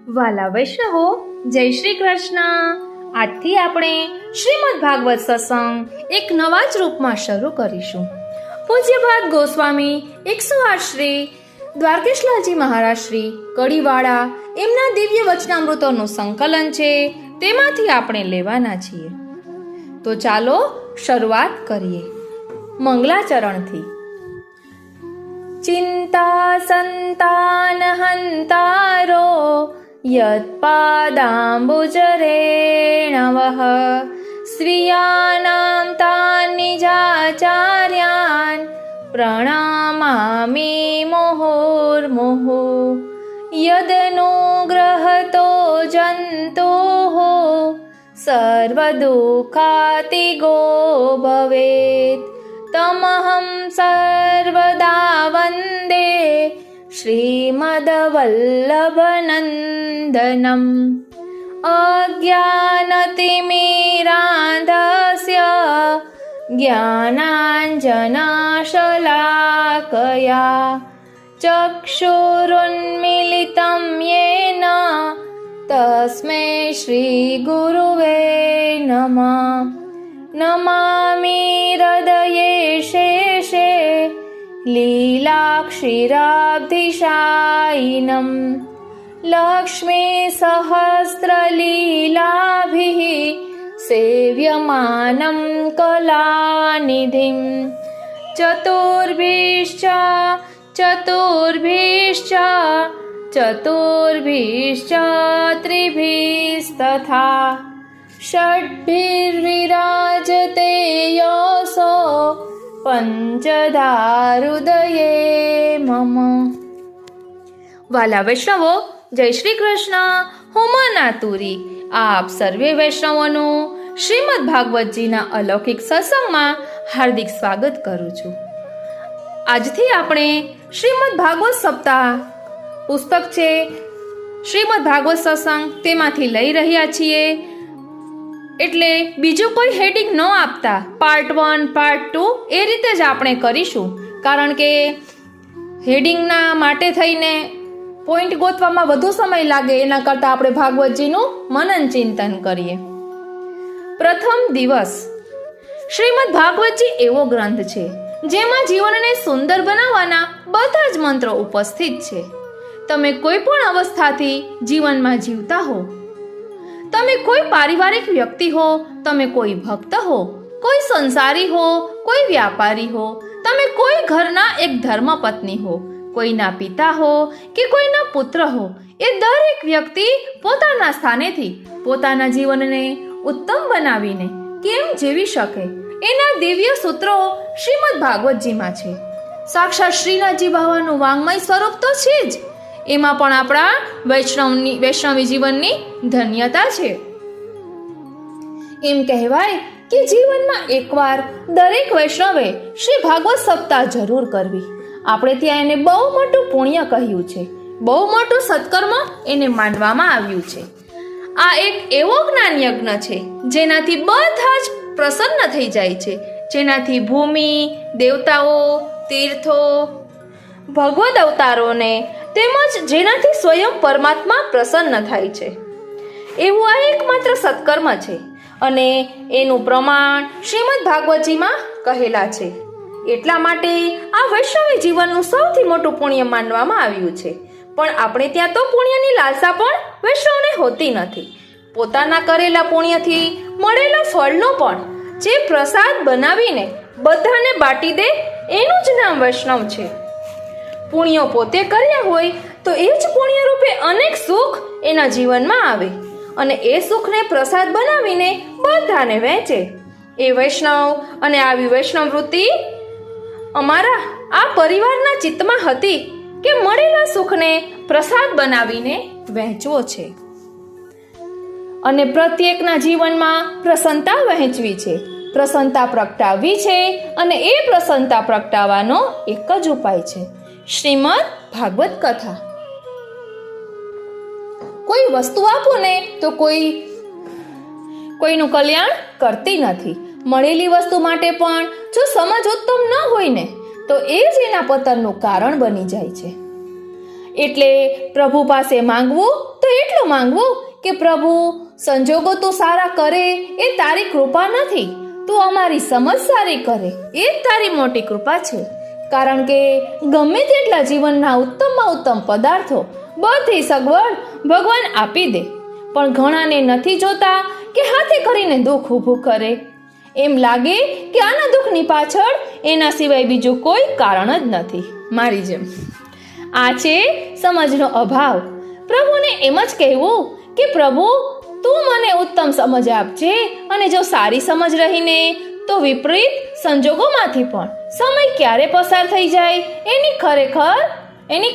વાલા વૈષ્ણવો, જય શ્રી કૃષ્ણ. આજથી આપણે શ્રીમદ ભાગવત સત્સંગ એક નવા જ રૂપમાં શરૂ કરીશું. પૂજ્યપાદ ગોસ્વામી 108 શ્રી દ્વારકેશલાલજી મહારાજ શ્રી કડીવાળા એમના દિવ્ય વચનામૃતોનું સંકલન છે, તેમાંથી આપણે લેવાના છીએ. તો ચાલો શરૂઆત કરીએ મંગલાચરણથી. ચિંતા સંતાન હંતારો યત્પાદાંબુજરેણવઃ શ્રિયાનાં તાન નિજાચાર્યાન પ્રણામામિ મુહુર્મુહુઃ યદનુગ્રહતો જંતોઃ સર્વદુઃખાતિગો ભવેત તમહં સર્વદા વંદે શ્રીમદવલ્લભનંદનમ. અજ્ઞાનતિમિરાંધસ્ય જ્ઞાનાંજનાશલાકયા ચક્ષુરુન્મિલિतं યેન તસ્મૈ શ્રીગુરુવે નમઃ. નમામિ હૃદયે શેષે લીલાક્ષીરાબ્ધિશાયિનમ લક્ષ્મી સહસ્રલીલાભિઃ સેવ્યમાनं કલાનિધિં. ચતુર્ભિશ્ચ ચતુર્ભિશ્ચ ચતુર્ભિશ્ચ ત્રિભિસ્તથા ષડ્ભિર્વિરાજતે યસો પંચધારુદયે મમ. વાલા વૈષ્ણવો, જય શ્રી કૃષ્ણ. હું મનાતુરી આપ સર્વે વૈષ્ણવોનું શ્રીમદ ભાગવતજીના અલૌકિક સત્સંગમાં હાર્દિક સ્વાગત કરું છું. આજથી આપણે શ્રીમદ ભાગવત સપ્તાહ પુસ્તક છે શ્રીમદ ભાગવત સત્સંગ, તેમાંથી લઈ રહ્યા છીએ. એટલે બીજું કોઈ હેડિંગ ન આપતા પાર્ટ 1 પાર્ટ 2 એ રીતે જ આપણે કરીશું, કારણ કે હેડિંગના માટે થઈને પોઈન્ટ ગોતવામાં વધુ સમય લાગે, એના કરતાં આપણે ભાગવતજીનું મનન ચિંતન કરીએ. પ્રથમ દિવસ. શ્રીમદ ભાગવતજી એવો ગ્રંથ છે જેમાં જીવનને સુંદર બનાવવાના બધા જ મંત્રો ઉપસ્થિત છે. તમે કોઈ પણ અવસ્થાથી જીવનમાં જીવતા હો, તમે કોઈ પારિવારિક વ્યક્તિ હો, તમે કોઈ ભક્ત હો, કોઈ સંસારી હો, કોઈ વ્યાપારી હો, તમે કોઈ ઘરના એક ધર્મપત્ની હો, કોઈના પિતા હો કે કોઈના પુત્ર હો, એ દરેક વ્યક્તિ પોતાના સ્થાનેથી પોતાના જીવનને ઉત્તમ બનાવીને કેમ જીવી શકે, એના દિવ્ય સૂત્રો શ્રીમદ ભાગવતજીમાં છે. સાક્ષાત શ્રીનાથજી બાવાનું વાંગમય સ્વરૂપ તો છે જ, એમાં પણ આપણા વૈષ્ણવી જીવનની ધન્યતા છે. એમ કહેવાય કે જીવનમાં એકવાર દરેક વૈષ્ણવે શ્રી ભાગવત સપ્તાહ જરૂર કરવી. આપણે ત્યાં એને બહુ મોટું પુણ્ય કહ્યું છે, બહુ મોટું સત્કર્મ એને માનવામાં આવ્યું છે. આ એક એવો જ્ઞાન યજ્ઞ છે જેનાથી બધા જ પ્રસન્ન થઈ જાય છે, જેનાથી ભૂમિ, દેવતાઓ, તીર્થો, ભગવદ અવતારોને તેમજ જેનાથી સ્વયં પરમાત્મા પ્રસન્ન થાય છે, એવું આ એકમાત્ર સત્કર્મ છે. અને એનું પ્રમાણ શ્રીમદ ભાગવતજીમાં કહેલા છે. એટલા માટે આ વૈષ્ણવી જીવનનું સૌથી મોટું પુણ્ય માનવામાં આવ્યું છે. પણ આપણે ત્યાં તો પુણ્યની લાલસા પણ વૈષ્ણવને હોતી નથી. પોતાના કરેલા પુણ્યથી મળેલા ફળનો પણ જે પ્રસાદ બનાવીને બધાને બાટી દે, એનું જ નામ વૈષ્ણવ છે. પુણ્યો પોતે કર્યા હોય તો એ જ પુણ્ય રૂપે અનેક સુખ એના જીવનમાં આવે અને એ સુખને પ્રસાદ બનાવીને બધાને વહેંચે, એ વૈષ્ણવ. અને આવી વૈષ્ણવ વૃત્તિ અમારા આ પરિવારના ચિત્તમાં હતી કે મળેલા સુખને પ્રસાદ બનાવીને વહેંચવો છે અને પ્રત્યેકના જીવનમાં પ્રસન્નતા વહેંચવી છે, પ્રસન્નતા પ્રગટાવવી છે. અને એ પ્રસન્નતા પ્રગટાવવાનો એક જ ઉપાય છે, શ્રીમદ ભાગવત કથા. કોઈ વસ્તુ આપો ને તો કોઈનું કલ્યાણ કરતી નથી. મળેલી વસ્તુ માટે પણ જો સમજ ઉત્તમ ન હોય ને તો એ જ એના પતનનું કારણ બની જાય છે. એટલે પ્રભુ પાસે માંગવું તો એટલો એટલું માંગવું કે પ્રભુ, સંજોગો તું સારા કરે એ તારી કૃપા નથી, તું અમારી સમજ સારી કરે એ જ તારી મોટી કૃપા છે. કારણ કે ગમે તેટલા જીવનના ઉત્તમમાં ઉત્તમ પદાર્થો, બધી સગવડ ભગવાન આપી દે, પણ ઘણાને નથી જોતા કે હાથે કરીને દુઃખ ઊભું કરે. એમ લાગે કે આના દુઃખની પાછળ એના સિવાય બીજું કોઈ કારણ જ નથી. મારી જેમ આ છે સમજનો અભાવ. પ્રભુને એમ જ કહેવું કે પ્રભુ, તું મને ઉત્તમ સમજ આપજે, અને જો સારી સમજ રહીને તો વિપરીત સંજોગોમાંથી પણ સમય ક્યારે પસાર થઈ જાય એની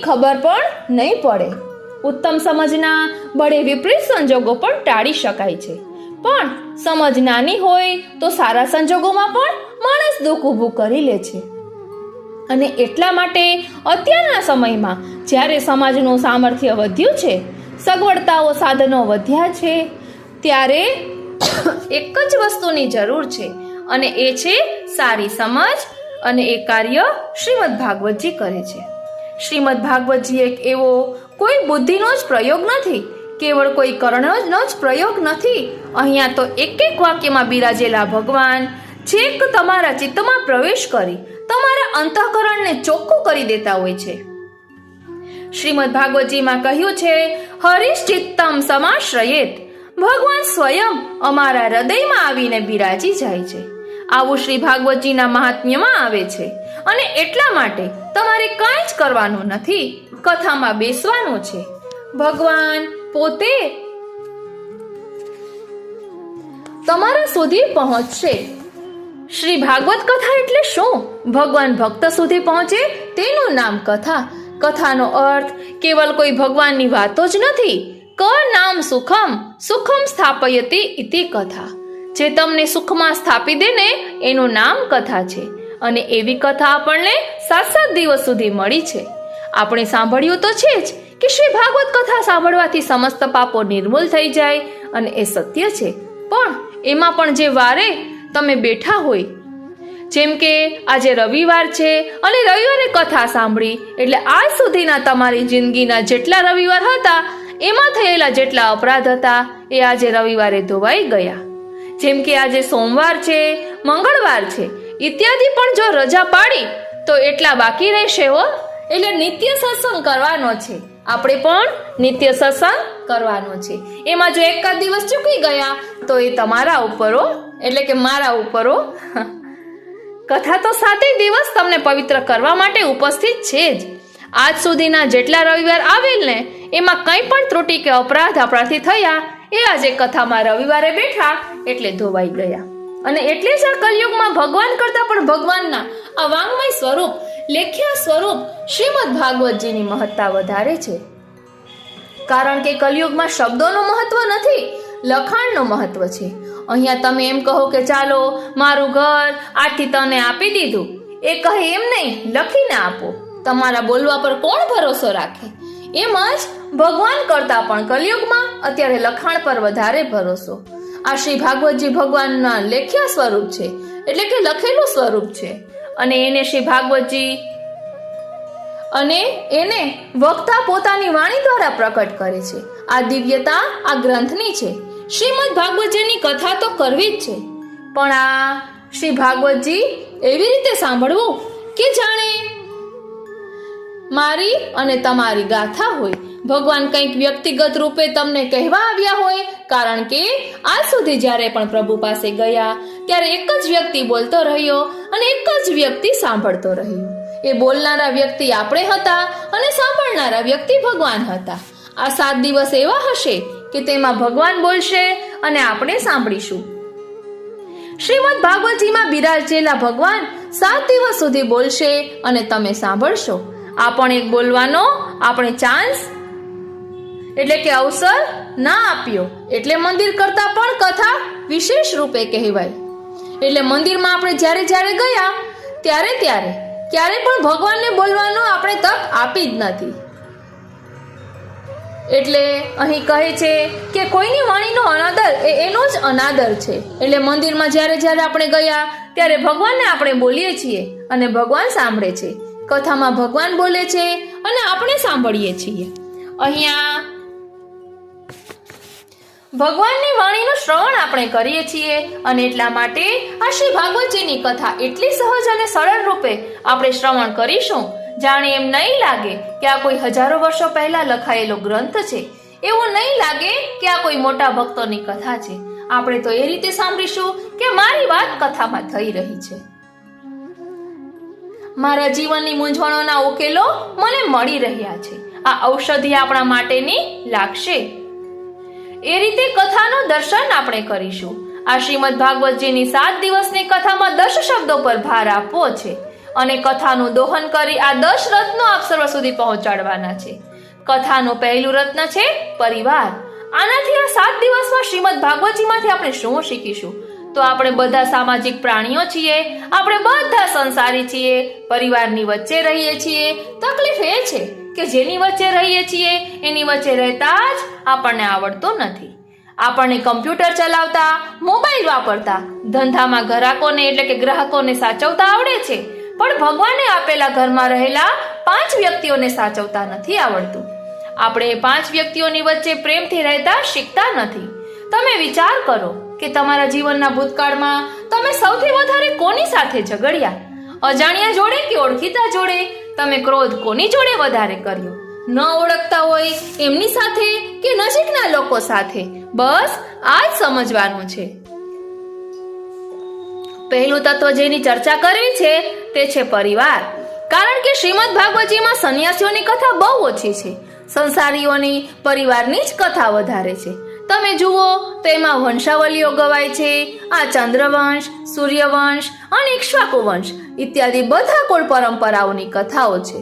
ખબર પણ નહીં પડે. ઉત્તમ સમજના બળે વિપરીત સંજોગો પણ ટાળી શકાય છે, પણ સમજ નાની હોય તો સારા સંજોગોમાં પણ માણસ દુઃખ ઊભું કરી લે છે. અને એટલા માટે અત્યારના સમયમાં જ્યારે સમાજનું સામર્થ્ય વધ્યું છે, સગવડતાઓ સાધનો વધ્યા છે, ત્યારે એક જ વસ્તુની જરૂર છે, અને એ છે સારી સમજ. અને એ કાર્ય શ્રીમદ ભાગવતજી કરે છે. શ્રીમદ ભાગવતજી એક એવો કોઈ બુદ્ધિનો જ પ્રયોગ નથી, કેવળ કોઈ કર્ણનો જ પ્રયોગ નથી. અહીંયા તો એક એક વાક્યમાં બિરાજેલા ભગવાન છેક તમારા ચિત્તમાં પ્રવેશ કરી તમારા અંતઃકરણને ચોખ્ખું કરી દેતા હોય છે. શ્રીમદ ભાગવતજીમાં કહ્યું છે, હરિશ્ચિત્તમ સમાશ્રયેત, ભગવાન સ્વયં અમારા હૃદયમાં આવીને બિરાજી જાય છે. આવું શ્રી ભાગવતજીના મહાત્મ્યમાં આવે છે. અને એટલા માટે તમારે કાંઈ જ કરવાનું નથી, કથામાં બેસવાનું છે. ભગવાન પોતે તમારા સુધી પહોંચશે. શ્રી ભાગવત કથા એટલે શું? ભગવાન ભક્ત સુધી પહોંચે તેનું નામ કથા. કથાનો અર્થ કેવલ કોઈ ભગવાનની વાતો જ નથી. ક નામ સુખમ, સુખમ સ્થાપયતિ ઇતિ કથા. જે તમને સુખમાં સ્થાપી દે ને એનું નામ કથા છે. અને એવી કથા આપણને 7 દિવસ સુધી મળી છે. આપણે સાંભળ્યું તો છે જ કે શ્રી ભાગવત કથા સાંભળવાથી સમસ્ત પાપો નિર્મૂલ થઈ જાય, અને એ સત્ય છે. પણ એમાં પણ જે વારે તમે બેઠા હોય, જેમ કે આજે રવિવાર છે અને રવિવારે કથા સાંભળી, એટલે આજ સુધીના તમારી જિંદગીના જેટલા રવિવાર હતા એમાં થયેલા જેટલા અપરાધ હતા એ આજે રવિવારે ધોવાઈ ગયા. જેમ કે આજે સોમવાર છે, મંગળવાર છે ઇત્યાદિ પણ જો રજા પાડી તો એટલા બાકી રહેશે હો. એટલે નિત્ય સત્સંગ કરવાનો છે, આપણે પણ નિત્ય સત્સંગ કરવાનો છે. એમાં જો એકાદ દિવસ ચૂકી ગયા તો એ તમારા ઉપર હો, એટલે કે મારા ઉપર હો. કથા તો 7 દિવસ તમને પવિત્ર કરવા માટે ઉપસ્થિત છે જ. આજ સુધીના જેટલા રવિવાર આવેલ ને એમાં કંઈ પણ ત્રુટિ કે અપરાધ આપણાથી થયા એ આજે કથામાં રવિવારે બેઠા એટલે ધોવાઈ ગયા. અને એટલે જ આ કલયુગમાં ભગવાન કરતા પણ ભગવાનના આ વાંગમય સ્વરૂપ, લેખ્યા સ્વરૂપ શ્રીમદ ભાગવતજીની મહત્તા વધારે છે. કારણ કે કલયુગમાં શબ્દોનું મહત્વ નથી, લખાણનું મહત્વ છે. અહીંયા તમે એમ કહો કે ચાલો મારું ઘર આજથી તને આપી દીધું, એ કહે એમ નહીં, લખીને આપો. તમારા બોલવા પર કોણ ભરોસો રાખે? એમ જ ભગવાન કરતા પણ કલયુગમાં અત્યારે લખાણ પર વધારે ભરોસો. આ શ્રી ભાગવતજી ભગવાનના લેખ્યા સ્વરૂપ છે, એટલે કે લખેલું સ્વરૂપ છે. અને એને શ્રી ભાગવતજી અને એને વક્તા પોતાની વાણી દ્વારા પ્રકટ કરે છે. આ દિવ્યતા આ ગ્રંથની છે. શ્રીમદ ભાગવતજીની કથા તો કરવી જ છે, પણ આ શ્રી ભાગવતજી એવી રીતે સાંભળવું કે જાણે મારી અને તમારી ગાથા હોય. ભગવાન કંઈક વ્યક્તિગત રૂપે તમને કહેવા આવ્યા હોય. કારણ કે આજ સુધી જ્યારે પણ પ્રભુ પાસે ગયા ત્યારે એક જ વ્યક્તિ બોલતો રહ્યો અને એક જ વ્યક્તિ સાંભળતો રહ્યો. એ બોલનારા વ્યક્તિ આપણે હતા અને સાંભળનારા વ્યક્તિ ભગવાન હતા. આ 7 દિવસ એવા હશે કે તેમાં ભગવાન બોલશે અને આપણે સાંભળીશું. શ્રીમદ ભાગવતજીમાં બિરાજેલા ભગવાન 7 દિવસ સુધી બોલશે અને તમે સાંભળશો. આ પણ એક બોલવાનો આપણે ચાન્સ એટલે કે અવસર ના આપ્યો, એટલે મંદિર કરતા પણ કથા વિશેષ રૂપે કહેવાય. એટલે મંદિરમાં આપણે જ્યારે જ્યારે ગયા ત્યારે ક્યારે પણ ભગવાનને બોલવાનો આપણે તક આપી જ નથી. એટલે અહીં કહે છે કે કોઈની વાણીનો અનાદર એ એનો જ અનાદર છે. એટલે મંદિરમાં જ્યારે જ્યારે આપણે ગયા ત્યારે ભગવાનને આપણે બોલીએ છીએ અને ભગવાન સાંભળે છે. કથામાં ભગવાન બોલે છે અને આપણે સાંભળીએ છીએ. અહીંયા ભગવાનની વાણીનું શ્રવણ આપણે કરીએ છીએ અને એટલા માટે આ શ્રી ભાગવતજીની કથા એટલી સહજ અને સરળ રૂપે આપણે શ્રવણ કરીશું જાણે એમ નહીં લાગે કે આ કોઈ હજારો વર્ષો પહેલા લખાયેલો ગ્રંથ છે, એવું નહીં લાગે કે આ કોઈ મોટા ભક્તોની કથા છે. આપણે તો એ રીતે સાંભળીશું કે મારી વાત કથામાં થઈ રહી છે. મારા જીવનની મૂંઝવણોના ઉકેલો મને મળી રહ્યા છે. આ ઔષધિ આપણા માટેની લાગશે. એ રીતે કથાનું દર્શન આપણે કરીશું. આ શ્રીમદ ભાગવતજીની 7 દિવસની કથામાં 10 શબ્દો પર ભાર આપવો છે અને કથાનું દોહન કરી આ 10 રત્નો આપ સર્વ સુધી પહોંચાડવાના છે. કથાનું પહેલું રત્ન છે પરિવાર. આનાથી આ 7 દિવસમાં શ્રીમદ ભાગવતજીમાંથી આપણે શું શીખીશું? તો આપણે બધા સામાજિક પ્રાણીઓ છીએ, આપણે બધા સંસારી છીએ, પરિવારની વચ્ચે રહીએ છીએ. તકલીફ એ છે કે જેની વચ્ચે રહીએ છીએ એની વચ્ચે રહેતા જ આપણને આવડતું નથી. આપણને કમ્પ્યુટર ચલાવતા, મોબાઈલ વાપરતા, ધંધામાં ગ્રાહકોને સાચવતા આવડે છે, પણ ભગવાને આપેલા ઘરમાં રહેલા 5 વ્યક્તિઓને સાચવતા નથી આવડતું. આપણે 5 વ્યક્તિઓની વચ્ચે પ્રેમથી રહેતા શીખતા નથી. તમે વિચાર કરો કે તમારા જીવનના ભૂતકાળમાં તમે સૌથી વધારે કોની સાથે ઝઘડ્યા? અજાણ્યા જોડે કે ઓળખીતા જોડે? તમે ક્રોધ કોની જોડે વધારે કર્યો? ન ઓળખતા હોય એમની સાથે કે નજીકના લોકો સાથે? બસ આ જ સમજવાનું છે. પહેલું તત્વ જેની ચર્ચા કરવી છે તે છે પરિવાર. કારણ કે શ્રીમદ ભાગવતજીમાં સંન્યાસીઓની કથા બહુ ઓછી છે, સંસારીઓની પરિવારની જ કથા વધારે છે. તમે જુઓ તો એમાં વંશાવલીઓ ગવાય છે. આ ચંદ્રવંશ, સૂર્યવંશ અને ઇક્ષ્વાકુ વંશ ઇત્યાદિ બધા કુળ પરંપરાઓની કથાઓ છે.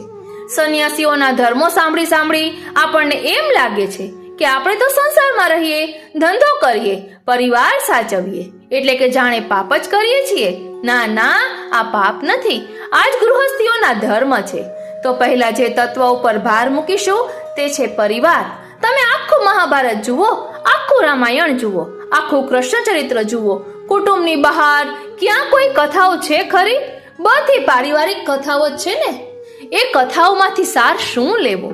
સંન્યાસીઓના ધર્મો સાંભળી સાંભળી આપણને એમ લાગે છે કે આપણે તો સંસારમાં રહીએ, ધંધો કરીએ, પરિવાર સાચવીએ એટલે કે જાણે પાપ જ કરીએ છીએ. ના ના, આ પાપ નથી, આ જ ગૃહસ્થીઓના ધર્મ છે. તો પહેલા જે તત્વ ઉપર ભાર મૂકીશું તે છે પરિવાર. તમે આખું મહાભારત જુઓ, આખું રામાયણ જુઓ, આખું કૃષ્ણ ચરિત્ર જુઓ, કુટુંબની બહાર ક્યાં કોઈ કથાઓ છે ખરી? બધી પારિવારિક કથાઓ જ છે ને. એ કથાઓમાંથી સાર શું લેવો?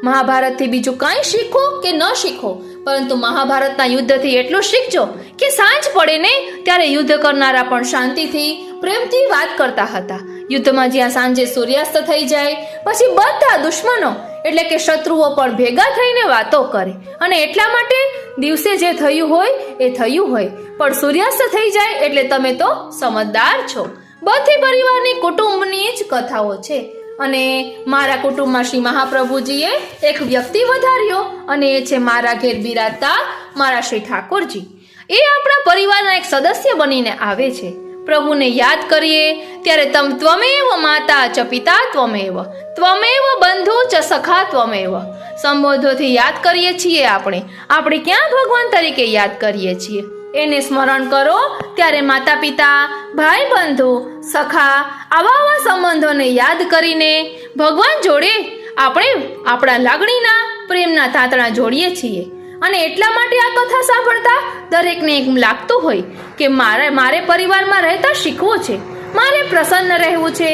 મહાભારતથી બીજું કાંઈ શીખો કે ન શીખો, પરંતુ મહાભારતના યુદ્ધથી એટલું શીખજો કે સાંજ પડે ને ત્યારે યુદ્ધ કરનારા પણ શાંતિથી, પ્રેમથી વાત કરતા હતા. યુદ્ધમાં જ્યાં સાંજે સૂર્યાસ્ત થઈ જાય પછી બધા દુશ્મનો એટલે કે શત્રુઓ પણ ભેગા થઈને વાતો કરે અને એટલા માટે દિવસે જે થયું હોય એ થયું હોય, પણ સૂર્યાસ્ત થઈ જાય એટલે તમે તો સમજદાર છો. બધી પરિવારની કુટુંબની જ કથાઓ છે. અને મારા કુટુંબમાં શ્રી મહાપ્રભુજીએ એક વ્યક્તિ વધાર્યો અને એ છે મારા ઘેર બિરાજતા મારા શ્રી ઠાકોરજી. એ આપણા પરિવારના એક સદસ્ય બનીને આવે છે. પ્રભુને યાદ કરીએ ત્યારે ત્વમેવ માતા ચ પિતા ત્વમેવ, ત્વમેવ બંધુ ચ સખા ત્વમેવ સંબોધોથી યાદ કરીએ છીએ. આપણે ક્યાં ભગવાન તરીકે યાદ કરીએ છીએ? એને સ્મરણ કરો ત્યારે માતા પિતા, ભાઈ બંધુ, સખા આવા સંબંધોને યાદ કરીને ભગવાન જોડે આપણે આપણા લાગણીના, પ્રેમના તાંતણા જોડીએ છીએ. અને એટલા માટે આ કથા સાંભળતા દરેકને એમ લાગતું હોય કે મારે પરિવારમાં રહેતા શીખવું છે, મારે પ્રસન્ન રહેવું છે.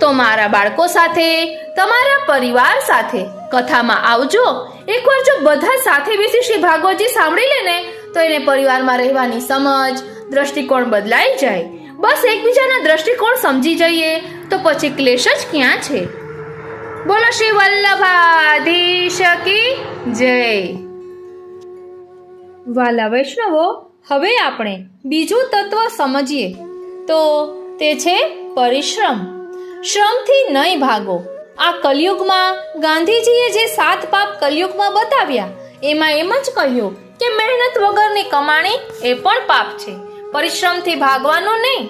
તો મારા બાળકો સાથે, તમારા પરિવાર સાથે કથામાં આવજો. એકવાર જો બધા સાથે બેસી શ્રી ભાગવતજી સાંભળી લે ને તો એને પરિવારમાં રહેવાની સમજ, દ્રષ્ટિકોણ બદલાઈ જાય. બસ એકબીજાના દ્રષ્ટિકોણ સમજી જઈએ તો પછી ક્લેશ જ ક્યાં છે. બોલો શ્રી વલ્લભાધીશ કી જય. વાલા વૈષ્ણવો, હવે આપણે બીજું તત્વ સમજીએ તો તે છે પરિશ્રમ. શ્રમથી નહીં ભાગો. આ કલયુગમાં ગાંધીજીએ જે 7 પાપ કલયુગમાં બતાવ્યા એમાં એમ જ કહ્યું કે મહેનત વગરની કમાણી એ પણ પાપ છે. પરિશ્રમથી ભાગવાનું નહીં.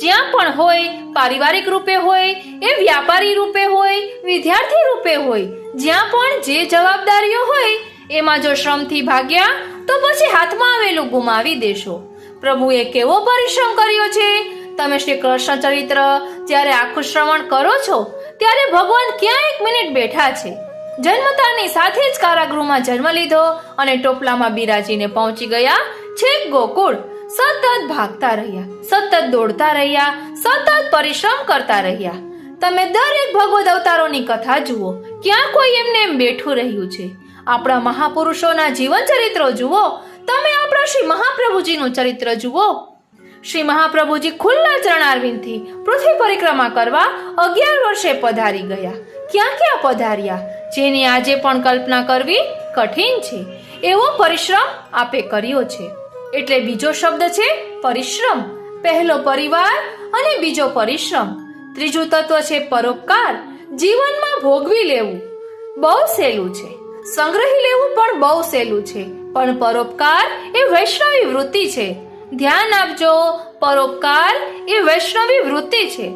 જ્યાં પણ હોય, પારિવારિક રૂપે હોય, એ વ્યાપારી રૂપે હોય, વિદ્યાર્થી રૂપે હોય, જ્યાં પણ જે જવાબદારીઓ હોય એમાં જો શ્રમથી ભાગ્યા તો પછી હાથમાં આવેલું ગુમાવી દેશો. પ્રભુએ કેવો પરિશ્રમ કર્યો છે. તમે શ્રી કૃષ્ણ ચરિત્ર જ્યારે આખું શ્રવણ કરો છો ત્યારે ભગવાન ક્યાં 1 મિનિટ બેઠા છે? જન્મતાની સાથે જ કારાગૃહમાં જન્મ લીધો અને ટોપલામાં બિરાજીને પહોંચી ગયા છેક ગોકુળ. સતત ભાગતા રહ્યા, સતત દોડતા રહ્યા, સતત પરિશ્રમ કરતા રહ્યા. તમે દરેક ભગવદ અવતારોની કથા જુઓ, ક્યાં કોઈ એમને એમ બેઠું રહ્યું છે? આપણા મહાપુરુષોના જીવન ચરિત્રો જુઓ, તમે આપણા શ્રી મહાપ્રભુજીનું ચરિત્ર જુઓ. શ્રી મહાપ્રભુજી ખુલ્લા ચરણારવિંદથી પૃથ્વી પરિક્રમા કરવા 11 વર્ષે પધારી ગયા. ક્યાં ક્યાં પધાર્યા, જેની આજે પણ કલ્પના કરવી કઠિન છે. એવો પરિશ્રમ આપે કર્યો છે. એટલે બીજો શબ્દ છે પરિશ્રમ. પહેલો પરિવાર અને બીજો પરિશ્રમ. ત્રીજું તત્વ છે પરોપકાર. જીવનમાં ભોગવી લેવું બહુ સહેલું છે, સંગ્રહી લેવું પણ બહુ સહેલું છે, પણ પરોપકાર એ વૈષ્ણવી વૃત્તિ છે. ધ્યાન આપજો, પરોપકાર એ વૈષ્ણવી વૃત્તિ છે.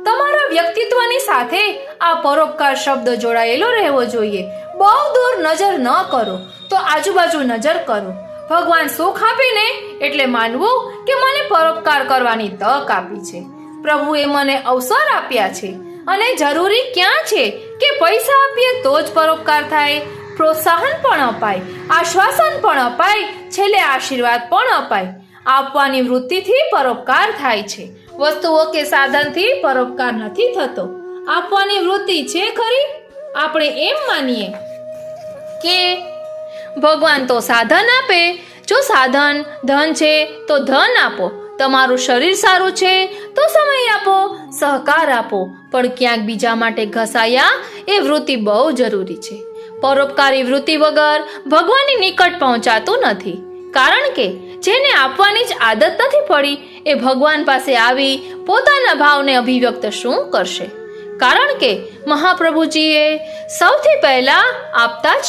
તમારા વ્યક્તિત્વની સાથે આ પરોપકાર શબ્દ જોડાયેલો રહેવો જોઈએ. બહુ દૂર નજર ન કરો તો આજુબાજુ નજર કરો. ભગવાન સુખ આપીને એટલે માનવું કે મને પરોપકાર કરવાની તક આપી છે. પ્રભુએ મને અવસર આપ્યા છે. અને જરૂરી ક્યાં છે કે પૈસા આપીએ તો જ પરોપકાર થાય. પ્રોત્સાહન પણ અપાય, આશ્વાસન પણ અપાય, છેલ્લે આશીર્વાદ પણ અપાય. આપવાની વૃત્તિથી પરોપકાર થાય છે. વસ્તુઓ કે સાધનથી પરોપકાર નથી થતો. આપવાની વૃત્તિ છે ખરી. આપણે એમ માનીએ કે ભગવાન તો સાધન આપે. જો સાધન ધન છે તો ધન આપો. તમારું શરીર સારું છે તો સમય આપો, સહકાર આપો. પણ ક્યાંક બીજા માટે ઘસાયા એ વૃત્તિ બહુ જરૂરી છે. પરોપકારી વૃત્તિ વગર ભગવાનની નિકટ પહોંચાતું નથી. કારણ કે જેને આપવાની જ આદત નથી પડી એ ભગવાન પાસે આવી પોતાના ભાવને અભિવ્યક્ત શું કરશે? કારણ કે મહાપ્રભુજીએ સૌથી પહેલા આપતા જ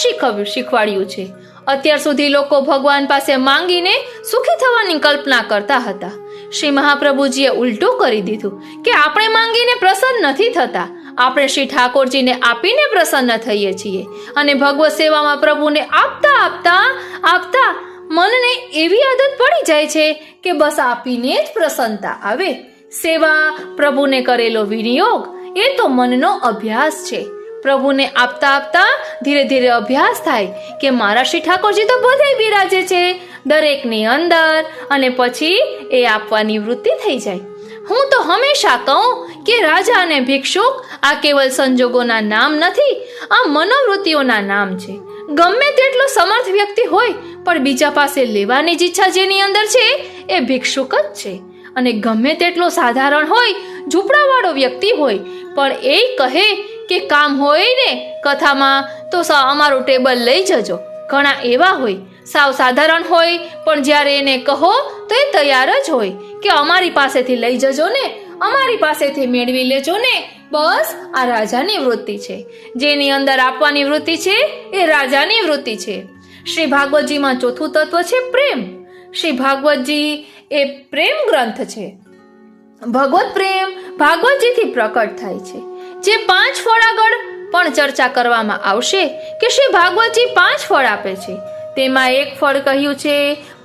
શીખવાડ્યું છે. અત્યાર સુધી લોકો ભગવાન પાસે માંગીને સુખી થવાની કલ્પના કરતા હતા. શ્રી મહાપ્રભુજીએ ઉલટું કરી દીધું કે આપણે માંગીને પ્રસન્ન નથી થતા, આપણે શ્રી ઠાકોરજીને આપીને પ્રસન્ન થઈએ છીએ. અને ભગવત સેવામાં પ્રભુને આપતા આપતા આપતા મનને એવી આદત પડી જાય છે કે બસ આપીને જ પ્રસન્નતા આવે. સેવા, પ્રભુને કરેલો વિનિયોગ એ તો મનનો અભ્યાસ છે. પ્રભુને આપતા આપતા ધીરે ધીરે અભ્યાસ થાય કે મારા શ્રી ઠાકોરજી તો બધે બિરાજે છે, દરેકની અંદર. અને પછી એ આપવાની વૃત્તિ થઈ જાય. હું તો હંમેશા કહું કે રાજા અને ભિક્ષુક આ કેવલ સંજોગોના નામ નથી, આ મનોવૃત્તિઓના નામ છે. ગમે તેટલો સમર્થ વ્યક્તિ હોય પણ બીજા પાસે લેવાની જ ઈચ્છા જેની અંદર છે એ ભિક્ષુક જ છે. અને ગમે તેટલો સાધારણ હોય, ઝૂંપડાવાળો વ્યક્તિ હોય પણ એ કહે કે કામ હોય ને કથામાં તો અમારું ટેબલ લઈ જજો. ઘણા એવા હોય સાવ સાધારણ હોય પણ જ્યારે એને કહો તો એ તૈયાર જ હોય કે અમારી પાસેથી લઈ જજો ને, અમારી પાસેથી મેળવી લેજો ને. બસ આ રાજાની વૃત્તિ છે. જેની અંદર આપવાની વૃત્તિ છે એ રાજાની વૃત્તિ છે. શ્રી ભાગવતજીમાં ચોથું તત્વ છે પ્રેમ. શ્રી ભાગવતજી એ પ્રેમ ગ્રંથ છે. ભગવત પ્રેમ ભાગવતજીથી પ્રકટ થાય છે. જે 5 ફળ આગળ પણ ચર્ચા કરવામાં આવશે કે શ્રી ભાગવતજી 5 ફળ આપે છે. તેમાં એક ફળ કહ્યું છે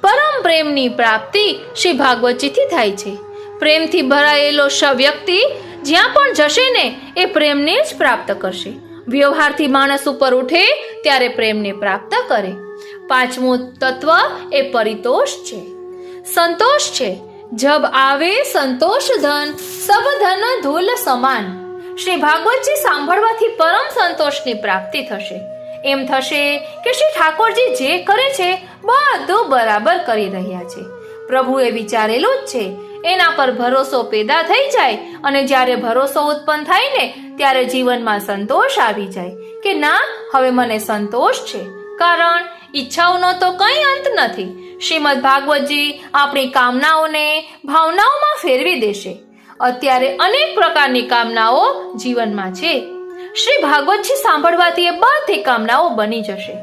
પરમ પ્રેમની પ્રાપ્તિ શ્રી ભાગવતજીથી થાય છે. પ્રેમથી ભરાયેલો વ્યક્તિ જ્યાં પણ જશે ને એ પ્રેમને જ પ્રાપ્ત કરશે. વ્યવહારથી માણસ ઉપર ઉઠે ત્યારે પ્રેમને પ્રાપ્ત કરે. 5મું તત્વ એ પરિતોષ છે, સંતોષ છે. જબ આવે સંતોષ ધન સબ ધન ધૂલ સમાન. શ્રી ભાગવતજી સાંભળવાથી પરમ સંતોષની પ્રાપ્તિ થશે. એમ થશે કે શ્રી ઠાકોરજી જે કરે છે બધું બરાબર કરી રહ્યા છે. પ્રભુએ વિચારેલું જ છે. એના પર ભરોસો પેદા થઈ જાય. અને જ્યારે ભરોસો ઉત્પન્ન થાય ને ત્યારે જીવનમાં સંતોષ આવી જાય કે ના, હવે મને સંતોષ છે. કારણ ઈચ્છાઓનો તો કંઈ અંત નથી. શ્રીમદ ભાગવતજી આપણી કામનાઓને ભાવનાઓમાં ફેરવી દેશે. અત્યારે અનેક પ્રકારની કામનાઓ જીવનમાં છે. શ્રી ભાગવતજી સાંભળવાથી એ બધી કામનાઓ બની જશે.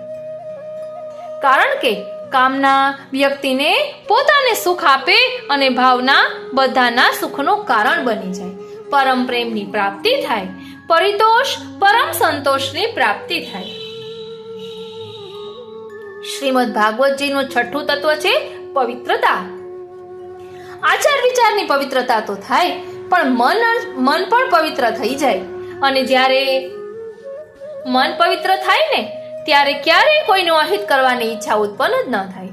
કારણ કે કામના વ્યક્તિને પોતાને સુખ આપે અને ભાવના બધાના સુખનું કારણ બની જાય. પરમ પ્રેમની પ્રાપ્તિ થાય. પરિતોષ પરમ સંતોષની પ્રાપ્તિ થાય. શ્રીમદ ભાગવતજીનું 6થું તત્વ છે પવિત્રતા. આચાર વિચારની પવિત્રતા તો થાય પણ મન પણ પવિત્ર થઈ જાય. અને જ્યારે મન પવિત્ર થાય ને ત્યારે ક્યારેય કોઈનું અહિત કરવાની ઈચ્છા ઉત્પન્ન જ ન થાય.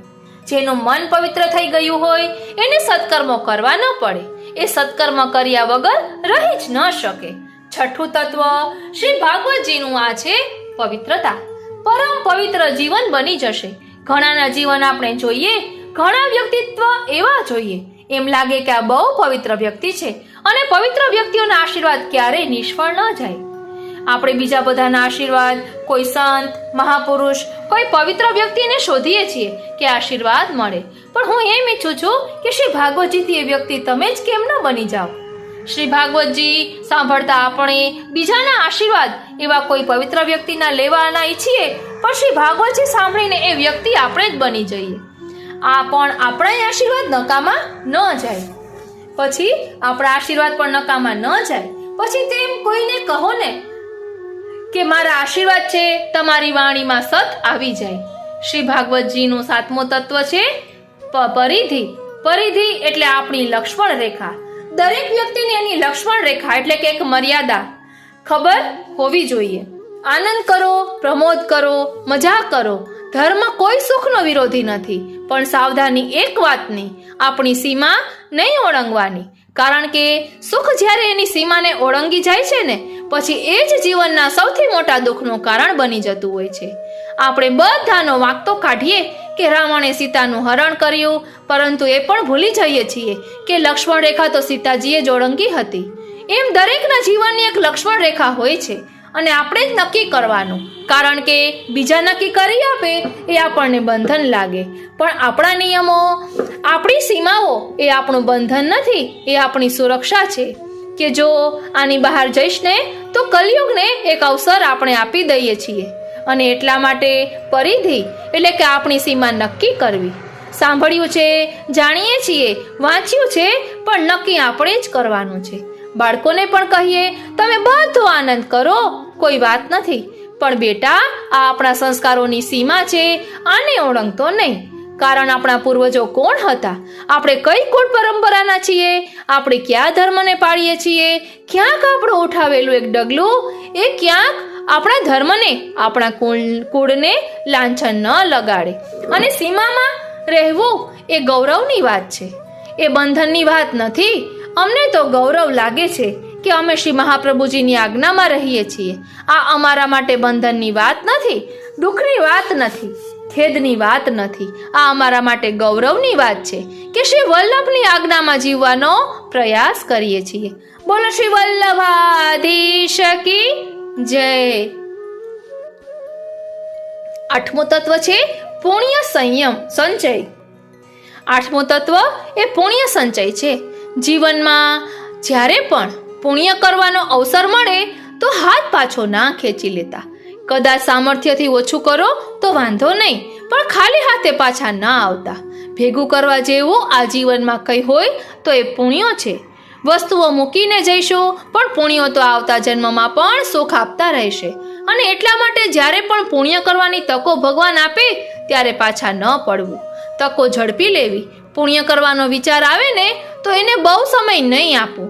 જેનું મન પવિત્ર થઈ ગયું હોય એને સત્કર્મો કરવા ન પડે. એ સત્કર્મ કર્યા વગર રહી જ ન શકે. 6થું તત્વ શ્રી ભાગવતજીનું આ છે પવિત્રતા. પરમ પવિત્ર જીવન બની જશે. ઘણાના જીવન આપણે જોઈએ, ઘણા વ્યક્તિત્વ એવા જોઈએ, એમ લાગે કે આ બહુ પવિત્ર વ્યક્તિ છે અને પવિત્ર વ્યક્તિઓના આશીર્વાદ ક્યારેય નિષ્ફળ ન જાય. આપણે બીજા બધાના આશીર્વાદ, કોઈ સંત, મહાપુરુષ, કોઈ પવિત્ર વ્યક્તિને શોધીએ છીએ કે આશીર્વાદ મળે, પણ હું એમ ઈચ્છું છું કે શ્રી ભાગવતજીથી એ વ્યક્તિ તમે જ કેમ ન બની જાઓ. શ્રી ભાગવતજી સાંભળતા આપણે બીજાના આશીર્વાદ એવા કોઈ પવિત્ર વ્યક્તિના લેવાના ઈચ્છીએ, પણ શ્રી ભાગવતજી સાંભળીને એ વ્યક્તિ આપણે જ બની જઈએ. આ પણ આપણા આશીર્વાદ નકામા ન જાય. પછી આપણા આશીર્વાદ પણ નકામા ન જાય. પછી તેમ કોઈને કહો ને કે મારા આશીર્વાદ છે, તમારી વાણીમાં સત આવી જાય. શ્રી ભાગવતજીનું 7મું તત્વ છે પરિધિ. પરિધિ એટલે આપણી લક્ષ્મણ રેખા. દરેક વ્યક્તિને એની લક્ષ્મણ રેખા એટલે કે એક મર્યાદા ખબર હોવી જોઈએ. આનંદ કરો, પ્રમોદ કરો, મજા કરો. ધર્મ કોઈ સુખનો વિરોધી નથી, પણ સાવધાની એક વાતની, આપણી સીમા નહીં ઓળંગવાની. કારણ કે સુખ જ્યારે એની સીમાને ઓળંગી જાય છે ને, પછી એ જ જીવનના સૌથી મોટા દુઃખનું કારણ બની જતું હોય છે. આપણે બધાનો વાંક તો કાઢીએ કે રાવણે સીતાનું હરણ કર્યું, પરંતુ એ પણ ભૂલી જઈએ છીએ કે લક્ષ્મણ રેખા તો સીતાજીએ જ ઓળંગી હતી. એમ દરેકના જીવનની એક લક્ષ્મણ રેખા હોય છે અને આપણે જ નક્કી કરવાનું. કારણ કે બીજા નક્કી કરી આપે એ આપણને બંધન લાગે, પણ આપણા નિયમો, આપણી સીમાઓ એ આપણું બંધન નથી, એ આપણી સુરક્ષા છે. કે જો આની બહાર જઈશ ને તો કલયુગને એક અવસર આપણે આપી દઈએ છીએ. અને એટલા માટે પરિધિ એટલે કે આપણી સીમા નક્કી કરવી. સાંભળ્યું છે, જાણીએ છીએ, વાંચ્યું છે, પણ નક્કી આપણે જ કરવાનું છે. બાળકોને પણ કહીએ તમે બધો આનંદ કરો, કોઈ વાત નથી, પણ બેટા આ આપણા સંસ્કારોની સીમા છે, આને ઓળંગતો નહીં. કારણ આપણા પૂર્વજો કોણ હતા, આપણે કઈ કુળ પરંપરાના છીએ, આપણે કયા ધર્મને પાળીએ છીએ, ક્યાંક આપણું ઉઠાવેલું એક ડગલું એ ક્યાંક આપણા ધર્મને, આપણા કુળને લાંછન ન લગાડે. અને સીમામાં રહેવું એ ગૌરવની વાત છે, એ બંધનની વાત નથી. અમને તો ગૌરવ લાગે છે કે અમે શ્રી મહાપ્રભુજીની આજ્ઞામાં રહીએ છીએ. આ અમારા માટે બંધનની વાત નથી, દુઃખની વાત નથી, ખેદની વાત નથી. આ અમારા માટે ગૌરવની વાત છે કે શ્રી વલ્લભની આજ્ઞામાં જીવવાનો પ્રયાસ કરીએ છીએ. બોલો શ્રી વલ્લભાધીશ કી જય. 8મું તત્વ છે પુણ્ય સંચય. 8મું તત્વ એ પુણ્ય સંચય છે. જીવનમાં જ્યારે પણ પુણ્ય કરવાનો અવસર મળે તો હાથ પાછો ના ખેંચી લેતા. કદાચ સામર્થ્યથી ઓછું કરો તો વાંધો નહીં, પણ ખાલી હાથે પાછા ના આવતા. ભેગું કરવા જેવું આ જીવનમાં કંઈ હોય તો એ પુણ્યો છે. વસ્તુઓ મૂકીને જઈશું, પણ પુણ્યો તો આવતા જન્મમાં પણ સુખ આપતા રહેશે. અને એટલા માટે જ્યારે પણ પુણ્ય કરવાની તકો ભગવાન આપે ત્યારે પાછા ન પડવું, તકો ઝડપી લેવી. પુણ્ય કરવાનો વિચાર આવે ને તો એને બહુ સમય નહીં આપવું.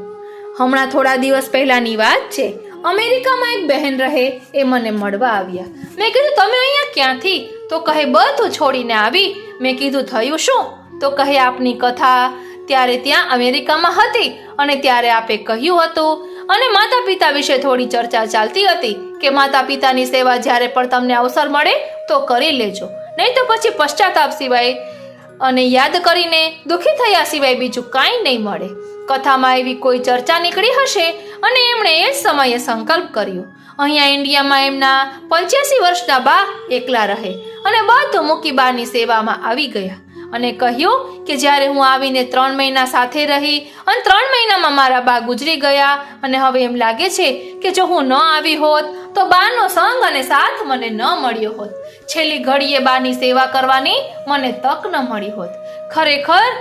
હમણાં થોડા દિવસ પહેલાની વાત છે, અમેરિકામાં એક બહેન રહે, એ મને મળવા આવ્યા. મેં કીધું તમે અહીંયા ક્યાંથી? તો કહે બધું છોડીને આવી. મેં કીધું થયું શું? તો કહે આપની કથા ત્યારે ત્યાં અમેરિકામાં હતી અને ત્યારે આપે કહ્યું હતું, અને માતા પિતા વિશે થોડી ચર્ચા ચાલતી હતી કે માતા પિતાની સેવા જ્યારે પણ તમને અવસર મળે તો કરી લેજો, નહીં તો પછી પશ્ચાતાપ સિવાય અને યાદ કરીને દુઃખી થયા સિવાય બીજું કાંઈ નહીં મળે. કથામાં એવી કોઈ ચર્ચા નીકળી હશે અને એમણે એ જ સમયે સંકલ્પ કર્યો. અહીંયા ઇન્ડિયામાં એમના 85 વર્ષના બા એકલા રહે અને બધું મૂકી બાની સેવામાં આવી ગયા અને કહ્યું કે જ્યારે હું આવીને 3 મહિના સાથે રહી અને 3 મહિનામાં મારા બા ગુજરી ગયા અને હવે એમ લાગે છે કે જો હું ન આવી હોત તો બાનો સંગ અને સાથ મને ન મળ્યો હોત. છેલ્લી ઘડીએ બાની સેવા કરવાની મને તક ન મળી હોત. ખરેખર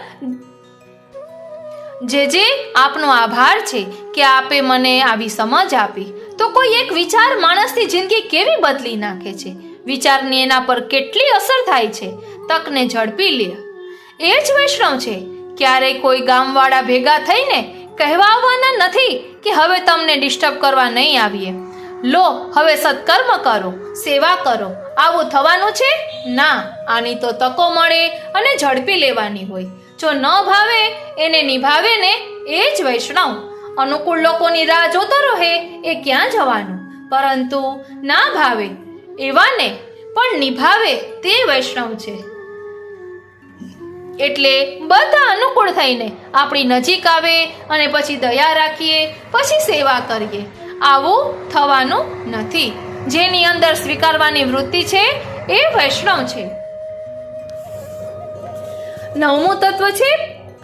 જે આપનો આભાર છે કે આપે મને આવી સમજ આપી. તો કોઈ એક વિચાર માણસની જિંદગી કેવી બદલી નાખે છે. વિચારની એના પર કેટલી અસર થાય છે. તકને ઝડપી લે એ જ વૈષ્ણવ છે. ક્યારેય કોઈ ગામવાળા ભેગા થઈને કહેવા આવવાના નથી કે હવે તમને ડિસ્ટર્બ કરવા નહીં આવીએ, લો હવે સત્કર્મ કરો, સેવા કરો. આવું થવાનું છે ના. આની તો તકો મળે અને ઝડપી લેવાની હોય. જો ન ભાવે એને નિભાવે ને એ જ વૈષ્ણવ. અનુકૂળ લોકોની રાહ જોતો રહે એ ક્યાં જવાનું? પરંતુ ના ભાવે એવાને પણ નિભાવે તે વૈષ્ણવ છે. એટલે બધા અનુકૂળ થઈને આપણી નજીક આવે અને પછી દયા રાખીએ, પછી સેવા કરીએ. આવું થવાનું નથી. જેની અંદર સ્વીકારવાની વૃત્તિ છે એ વૈષ્ણવ છે. 9મું તત્વ છે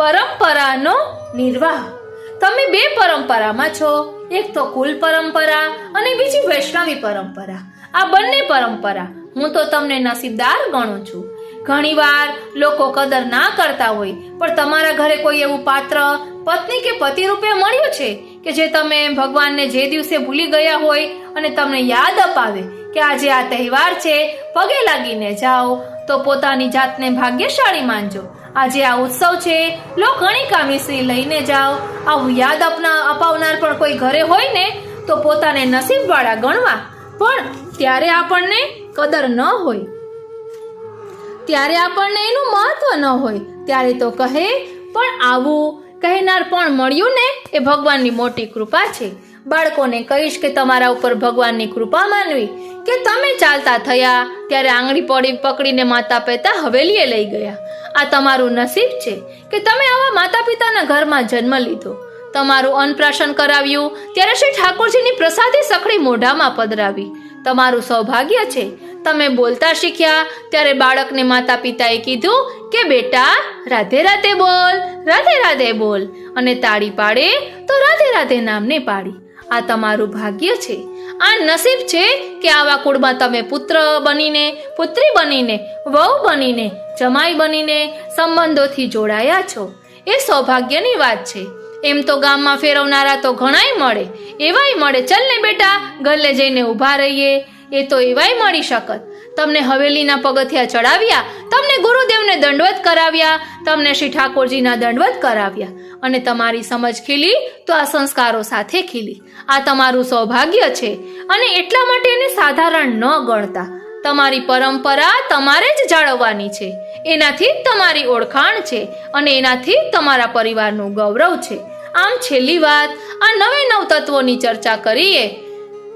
પરંપરાનો નિર્વાહ. તમે બે પરંપરામાં છો, એક તો કુલ પરંપરા અને બીજી વૈષ્ણવી પરંપરા. આ બંને પરંપરા હું તો તમને નસીબદાર ગણું છું. ઘણીવાર લોકો કદર ના કરતા હોય, પણ તમારા ઘરે કોઈ એવું પાત્ર પત્ની કે પતિ રૂપે મળ્યું છે કે જે તમે ભગવાનને જે દિવસે ભૂલી ગયા હોય અને તમને યાદ અપાવે કે આજે આ તહેવાર છે, પગે લાગીને જાઓ, તો પોતાની જાતને ભાગ્યશાળી માનજો. આજે આ ઉત્સવ છે, લો કણિકા મિશ્રી લઈને જાઓ. આવું યાદ અપાવનાર પણ કોઈ ઘરે હોય ને તો પોતાને નસીબવાળા ગણવા. પણ ત્યારે આપણને કદર ન હોય, ત્યારે આપણને એનું મહત્વ ન હોય, ત્યારે તો કહે. પણ આવું કહેનાર પણ મળ્યું ને એ ભગવાનની મોટી કૃપા છે. બાળકોને કહીશ કે તમારા ઉપર ભગવાનની કૃપા માનવી કે તમે ચાલતા થયા ત્યારે આંગળી પકડીને માતા પિતા હવેલીએ લઈ ગયા. આ તમારું નસીબ છે કે તમે આવા માતા પિતાના ઘરમાં જન્મ લીધો. તમારું અન્નપ્રાશન કરાવ્યું ત્યારે શ્રી ઠાકોરજીની પ્રસાદી સખડી મોઢામાં પધરાવી. તમારું સૌભાગ્ય છે. તમે બોલતા શીખ્યા ત્યારે બાળકને માતા પિતાએ કીધું કે બેટા રાધે રાધે બોલ, રાધે રાધે બોલ, અને તાળી પાડે તો રાધે રાધે નામને પાડી. આ તમારું ભાગ્ય છે. આ નસીબ છે કે આવા કુળમાં તમે પુત્ર બનીને, પુત્રી બનીને, વહુ બનીને, જમાઈ બનીને સંબંધોથી જોડાયા છો. એ સૌભાગ્યની વાત છે. એમ તો ગામમાં ફેરવનારા તો ઘણાય મળે, એવાય મળે. ચલ ને બેટા ગલ્લે જઈને ઊભા રહીએ, એ તો એવાય મળી શકત. તમને હવેલીના પગથિયા ચડાવ્યા, તમને ગુરુદેવને દંડવત કરાવ્યા, તમને શ્રી ઠાકોરજીના દંડવત કરાવ્યા, અને તમારી સમજ ખીલી તો આ સંસ્કારો સાથે ખીલી. આ તમારું સૌભાગ્ય છે, અને એટલા માટે એને સાધારણ ન ગણતા. તમારી પરંપરા તમારે જ જાળવવાની છે. એનાથી જ તમારી ઓળખાણ છે, અને એનાથી જ તમારા પરિવારનું ગૌરવ છે. આમ છેલ્લી વાત, આ 9 તત્વોની ચર્ચા કરીએ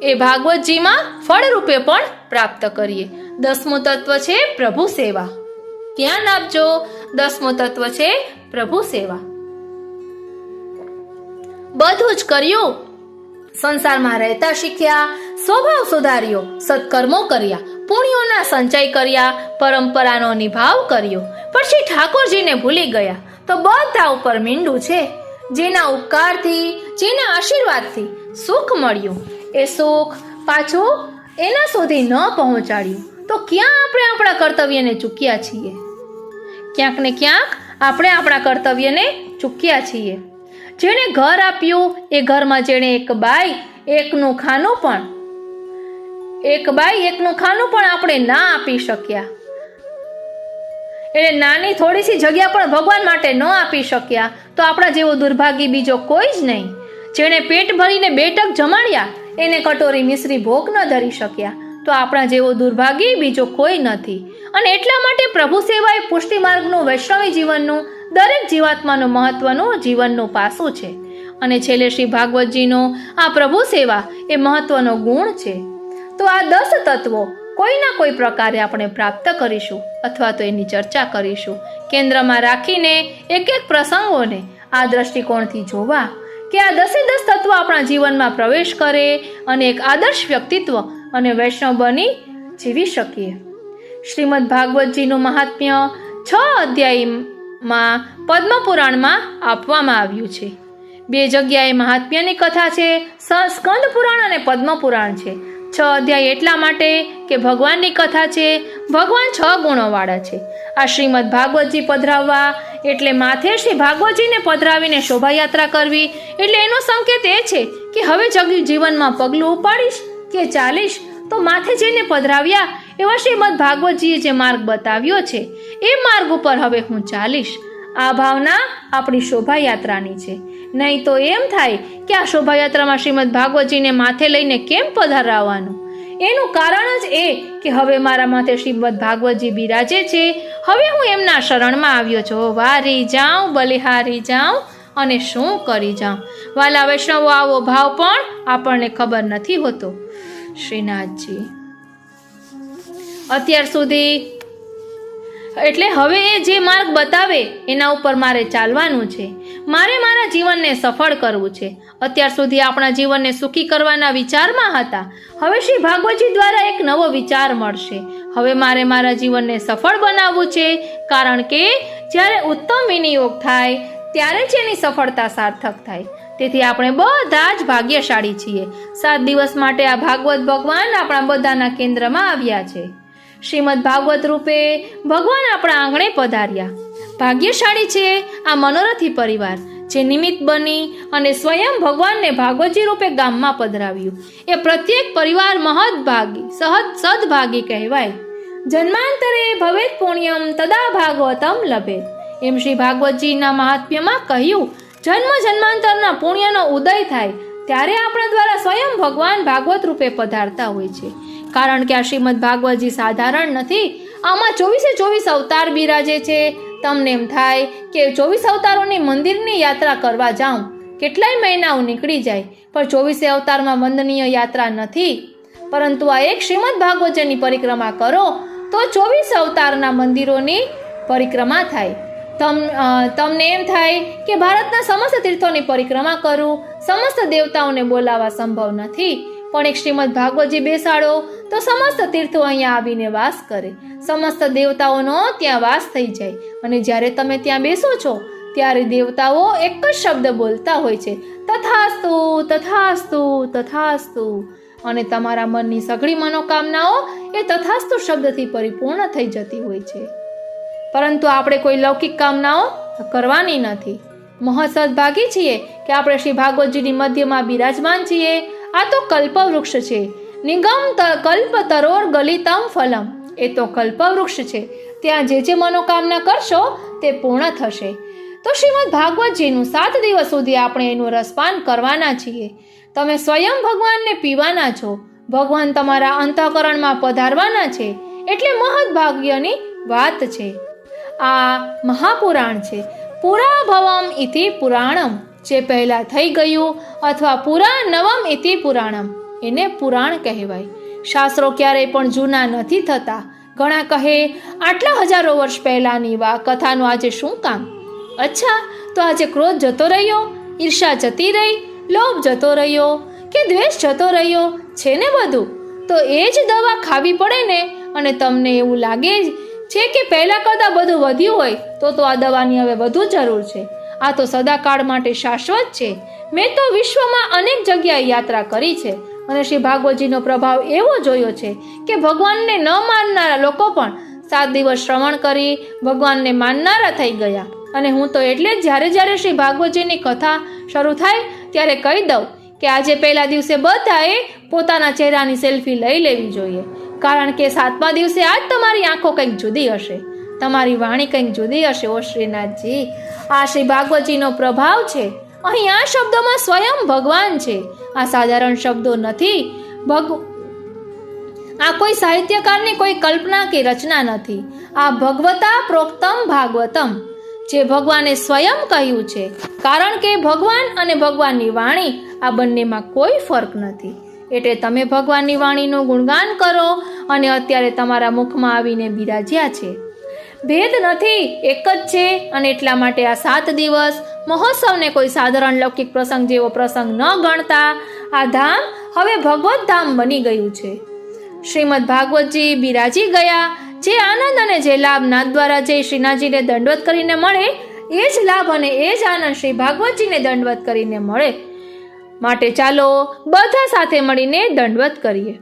એ ભાગવતજીમાં ફળરૂપે પણ પ્રાપ્ત કરીએ. 10મું તત્વ છે પ્રભુ સેવા. ધ્યાન આપજો, 10મું તત્વ છે પ્રભુ સેવા. બધું જ કર્યું, સંસારમાં રહેતા શીખ્યા, સ્વભાવ સુધાર્યો, સત્કર્મો કર્યા, પુણ્યોના સંચય કર્યા, પરંપરાનો નિભાવ કર્યો, પછી ઠાકોરજીને ભૂલી ગયા તો બધા ઉપર મીંડું છે. જેના ઉપકારથી, જેના આશીર્વાદથી સુખ મળ્યું, એ સુખ પાછું એના સુધી ન પહોંચાડ્યું તો ક્યાં આપણે આપણા કર્તવ્યને ચૂક્યા છીએ? ક્યાંક ને ક્યાંક આપણે આપણા કર્તવ્યને ચૂક્યા છીએ. જેણે ઘર આપ્યું એ ઘરમાં જેણે એક બાઈ એકનું ખાનું પણ આપણે ના આપી શક્યા, એટલે નાની થોડી સી જગ્યા પણ ભગવાન માટે ન આપી શક્યા, તો આપણા જેવો દુર્ભાગી બીજો કોઈ જ નહીં. જેણે પેટ ભરીને 2 ટક જમાડ્યા એને કટોરી મિશ્રી ભોગ ન ધરી શક્યા, તો આપણા જેવો દુર્ભાગી બીજો કોઈ નથી. અને એટલા માટે પ્રભુ સેવા એ પુષ્ટિ માર્ગનું, વૈષ્ણવી જીવનનું, દરેક જીવાત્માનું મહત્વનું જીવનનું પાસું છે. અને છેલ્લે શ્રી ભાગવતજીનો આ પ્રભુ સેવા એ મહત્વનો ગુણ છે. તો આ 10 તત્વો કોઈના કોઈ પ્રકારે આપણે પ્રાપ્ત કરીશું અથવા તો એની ચર્ચા કરીશું. કેન્દ્રમાં રાખીને એક પ્રસંગોને આ દ્રષ્ટિકોણથી જોવા કે આ 10 તત્વો આપણા જીવનમાં પ્રવેશ કરે અને એક આદર્શ વ્યક્તિત્વ અને વૈષ્ણવ બની જીવી શકીએ. શ્રીમદ ભાગવતજીનું મહાત્મ્ય 6 અધ્યાયમાં પદ્મપુરાણમાં આપવામાં આવ્યું છે. 2 જગ્યાએ મહાત્મ્યની કથા છે, સ્કંદ પુરાણ અને પદ્મપુરાણ છે. 6 અધ્યાય એટલા માટે કે ભગવાનની કથા છે. ભગવાન 6 ગુણોવાળા છે. આ શ્રીમદ ભાગવતજી પધરાવવા એટલે માથે શ્રી ભાગવતજીને પધરાવીને શોભાયાત્રા કરવી, એટલે એનો સંકેત એ છે કે હવે જીવનમાં પગલું ઉપાડીશ કે ચાલીશ તો માથે જઈને પધરાવ્યા એવા શ્રીમદ ભાગવતજીએ જે માર્ગ બતાવ્યો છે એ માર્ગ ઉપર હવે હું ચાલીશ. આ ભાવના આપણી શોભાયાત્રાની છે. નહીં તો એમ થાય કે આ શોભાયાત્રામાં શ્રીમદ ભાગવતજીને માથે લઈને કેમ પધરાવવાનું? એનું કારણ જ એ કે હવે મારા માથે શ્રીમદ ભાગવતજી બિરાજે છે. હવે હું એમના શરણમાં આવ્યો છું. વારી જાઉં, બલિહારી જાઉં અને શું કરી જાઉં. વાલા વૈષ્ણવો, આવો ભાવ પણ આપણને ખબર નથી હોતો. શ્રીનાથજી અત્યાર સુધી એટલે હવે એ જે માર્ગ બતાવે એના ઉપર મારે ચાલવાનું છે. મારે મારા જીવનને સફળ કરવું છે. અત્યાર સુધી આપણા જીવનને સુખી કરવાના વિચારમાં હતા. હવે શ્રી ભાગવતજી દ્વારા એક નવો વિચાર મળશે. હવે મારે મારા જીવનને સફળ બનાવવું છે, કારણ કે જ્યારે ઉત્તમ વિનિયોગ થાય ત્યારે જ એની સફળતા સાર્થક થાય. તેથી આપણે બધા જ ભાગ્યશાળી છીએ. 7 દિવસ માટે આ ભાગવત ભગવાન આપણા બધાના કેન્દ્રમાં આવ્યા છે. શ્રીમદ ભાગવત રૂપે ભગવાન આપણા આંગણે પધાર્યા. ભાગ્યશાળી છે આ મનોરથી પરિવાર, જે નિમિત્ત બની અને સ્વયં ભગવાનને ભાગવતજી રૂપે ગામમાં પધરાવ્યું. એ પ્રત્યેક પરિવાર મહદભાગી સદભાગી કહેવાય. જન્માંતરે ભવેત પુણ્યમ તદા ભાગવતમ લભેત. એમ શ્રી ભાગવતજીના મહાત્મ્યમાં કહ્યું, જન્મ જન્માંતરના પુણ્યનો ઉદય થાય ત્યારે આપણા દ્વારા સ્વયં ભગવાન ભાગવત રૂપે પધારતા હોય છે. કારણ કે આ શ્રીમદ ભાગવતજી સાધારણ નથી. આમાં 24 અવતાર બિરાજે છે. તમને એમ થાય કે 24 અવતારોની મંદિરની યાત્રા કરવા જાઉં, કેટલાય મહિનાઓ નીકળી જાય, પણ 24 અવતારમાં વંદનીય યાત્રા નથી. પરંતુ આ એક શ્રીમદ ભાગવતજીની પરિક્રમા કરો તો 24 અવતારના મંદિરોની પરિક્રમા થાય. તમને એમ થાય કે ભારતના સમસ્ત તીર્થોની પરિક્રમા કરું, સમસ્ત દેવતાઓને બોલાવવા સંભવ નથી, પણ એક શ્રીમદ ભાગવતજી બેસાડો તો સમસ્ત તીર્થો અહીંયા આવીને વાસ કરે. સમસ્ત દેવતાઓનો ત્યાં વાસ થઈ જાય. અને જ્યારે તમે ત્યાં બેસો છો ત્યારે દેવતાઓ એક જ શબ્દ બોલતા હોય છે, તથાસ્તુ તથાસ્તુ તથાસ્તુ. અને તમારા મનની સઘળી મનોકામનાઓ એ તથાસ્તુ શબ્દથી પરિપૂર્ણ થઈ જતી હોય છે. પરંતુ આપણે કોઈ લૌકિક કામનાઓ કરવાની નથી. મહાસદભાગી છીએ કે આપણે શ્રી ભાગવતજીની મધ્યમાં બિરાજમાન છીએ. આ તો કલ્પવૃક્ષ છે. નિગમ કલ્પ તરોર ગલિતમ ફલમ. એ તો કલ્પવૃક્ષ છે. ત્યાં જે મનોકામના કરશો તે પૂર્ણ થશે. તો શ્રીમદ ભાગવતજીનું 7 દિવસ સુધી આપણે એનું રસપાન કરવાના છીએ. તમે સ્વયં ભગવાનને પીવાના છો. ભગવાન તમારા અંતઃકરણમાં પધારવાના છે. એટલે મહદભાગ્યની વાત છે. આ મહાપુરાણ છે. પુરા ભવમ ઇતિ પુરાણમ. જે પહેલા થઈ ગયું, અથવા પુરા નવમ ઇતિ પુરાણમ, એને પુરાણ કહેવાય. શાસ્ત્રો ક્યારેય પણ જૂના નથી થતા. ઘણા કહે આટલા હજારો વર્ષ પહેલાની કથાનું આજે શું કામ? અચ્છા, તો આજે ક્રોધ જતો રહ્યો, ઈર્ષા જતી રહી, લોભ જતો રહ્યો કે દ્વેષ જતો રહ્યો છે ને બધું? તો એ જ દવા ખાવી પડે ને. અને તમને એવું લાગે છે કે પહેલા કરતાં બધું વધ્યું હોય તો આ દવાની હવે વધુ જરૂર છે. આ તો સદાકાળ માટે શાશ્વત છે. મેં તો વિશ્વમાં અનેક જગ્યાએ યાત્રા કરી છે અને શ્રી ભાગવતજીનો પ્રભાવ એવો જોયો છે કે ભગવાનને ન માનનારા લોકો પણ 7 દિવસ શ્રવણ કરી ભગવાનને માનનારા થઈ ગયા. અને હું તો એટલે જ જ્યારે શ્રી ભાગવતજીની કથા શરૂ થાય ત્યારે કહી દઉં કે આજે પહેલા દિવસે બધાએ પોતાના ચહેરાની સેલ્ફી લઈ લેવી જોઈએ. કારણ કે 7મા દિવસે આજ તમારી આંખો કંઈક જુદી હશે, તમારી વાણી કંઈક જુદી હશે. ઓ શ્રીનાથજી, આ શ્રી ભાગવતજીનો પ્રભાવ છે. અહીં આ શબ્દોમાં સ્વયં ભગવાન છે. આ સાધારણ શબ્દો નથી. આ કોઈ સાહિત્યકારની કોઈ કલ્પના કે રચના નથી. આ ભગવતા પ્રોક્તમ ભાગવતમ, જે ભગવાને સ્વયં કહ્યું છે. કારણ કે ભગવાન અને ભગવાનની વાણી આ બંનેમાં કોઈ ફરક નથી. એટલે તમે ભગવાનની વાણીનું ગુણગાન કરો અને અત્યારે તમારા મુખમાં આવીને બિરાજ્યા છે. ભેદ નથી, એક જ છે. અને એટલા માટે આ 7 દિવસ મહોત્સવને કોઈ સાધારણ લૌકિક પ્રસંગ જેવો પ્રસંગ ન ગણતા આ ધામ હવે ભગવત ધામ બની ગયું છે. શ્રીમદ ભાગવતજી બિરાજી ગયા. જે આનંદ અને જે લાભ નાથ દ્વારા જય શ્રીનાથજીને દંડવત કરીને મળે, એ જ લાભ અને એ જ આનંદ શ્રી ભાગવતજીને દંડવત કરીને મળે. માટે ચાલો બધા સાથે મળીને દંડવત કરીએ.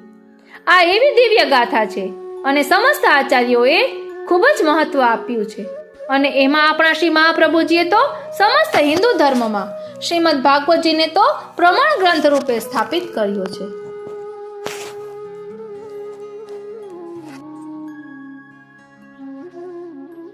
આ એવી દિવ્ય ગાથા છે અને સમસ્ત આચાર્યોએ ખૂબ જ મહત્વ આપ્યું છે. અને એમાં આપણા શ્રી મહાપ્રભુજીએ તો સમસ્ત હિન્દુ ધર્મમાં શ્રીમદ ભાગવતજીને તો પ્રમાણ ગ્રંથ રૂપે સ્થાપિત કર્યો છે.